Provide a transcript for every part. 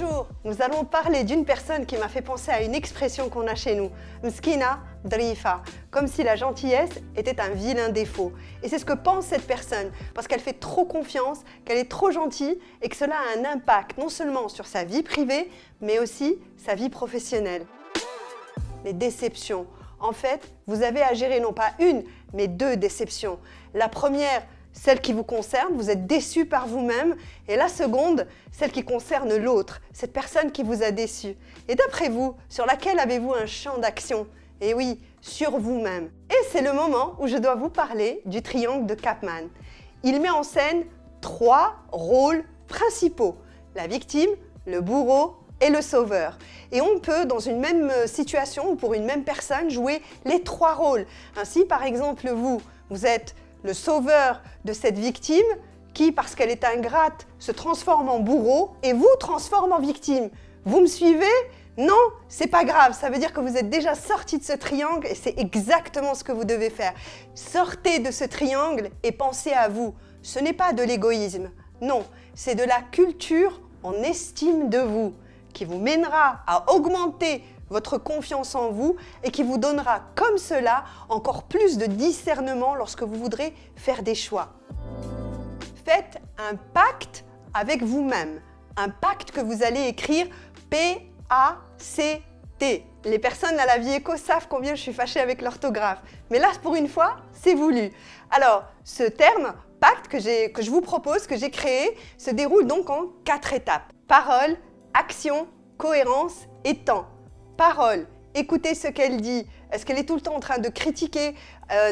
jour, nous allons parler d'une personne qui m'a fait penser à une expression qu'on a chez nous, Mskina Drifa, comme si la gentillesse était un vilain défaut. Et c'est ce que pense cette personne, parce qu'elle fait trop confiance, qu'elle est trop gentille et que cela a un impact non seulement sur sa vie privée, mais aussi sa vie professionnelle. Les déceptions. En fait, vous avez à gérer non pas une, mais deux déceptions. La première, celle qui vous concerne, vous êtes déçu par vous-même. Et la seconde, celle qui concerne l'autre, cette personne qui vous a déçu. Et d'après vous, sur laquelle avez-vous un champ d'action? Et oui, sur vous-même. Et c'est le moment où je dois vous parler du triangle de Karpman. Il met en scène 3 rôles principaux. La victime, le bourreau et le sauveur. Et on peut, dans une même situation ou pour une même personne, jouer les 3 rôles. Ainsi, par exemple, vous êtes le sauveur de cette victime qui, parce qu'elle est ingrate, se transforme en bourreau et vous transforme en victime. Vous me suivez? Non, c'est pas grave, ça veut dire que vous êtes déjà sorti de ce triangle et c'est exactement ce que vous devez faire. Sortez de ce triangle et pensez à vous. Ce n'est pas de l'égoïsme, non, c'est de la culture en estime de vous qui vous mènera à augmenter votre confiance en vous et qui vous donnera comme cela encore plus de discernement lorsque vous voudrez faire des choix. Faites un pacte avec vous-même, un pacte que vous allez écrire P-A-C-T. Les personnes à la vie éco savent combien je suis fâchée avec l'orthographe, mais là pour une fois, c'est voulu. Alors, ce terme, pacte que je vous propose, que j'ai créé, se déroule donc en 4 étapes. Parole, action, cohérence et temps. Parole, écoutez ce qu'elle dit. Est-ce qu'elle est tout le temps en train de critiquer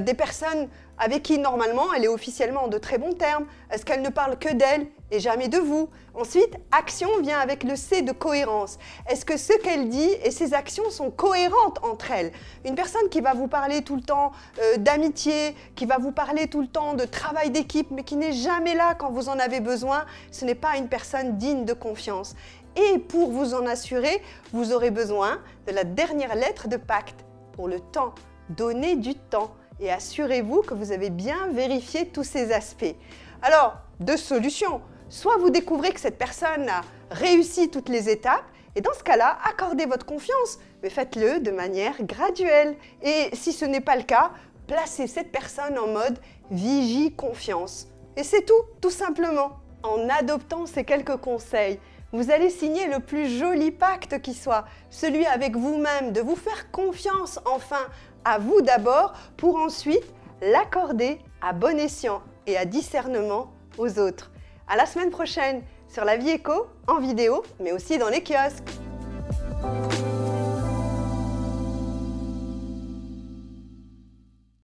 des personnes avec qui normalement elle est officiellement en de très bons termes? Est-ce qu'elle ne parle que d'elle et jamais de vous? Ensuite, action vient avec le C de cohérence. Est-ce que ce qu'elle dit et ses actions sont cohérentes entre elles? Une personne qui va vous parler tout le temps d'amitié, qui va vous parler tout le temps de travail d'équipe, mais qui n'est jamais là quand vous en avez besoin, ce n'est pas une personne digne de confiance. Et pour vous en assurer, vous aurez besoin de la dernière lettre de pacte pour le temps. Donnez du temps et assurez-vous que vous avez bien vérifié tous ces aspects. Alors, 2 solutions. Soit vous découvrez que cette personne a réussi toutes les étapes et dans ce cas-là, accordez votre confiance, mais faites-le de manière graduelle. Et si ce n'est pas le cas, placez cette personne en mode vigie confiance. Et c'est tout simplement. En adoptant ces quelques conseils, vous allez signer le plus joli pacte qui soit, celui avec vous-même, de vous faire confiance enfin à vous d'abord pour ensuite l'accorder à bon escient et à discernement aux autres. À la semaine prochaine sur La Vie Éco en vidéo, mais aussi dans les kiosques.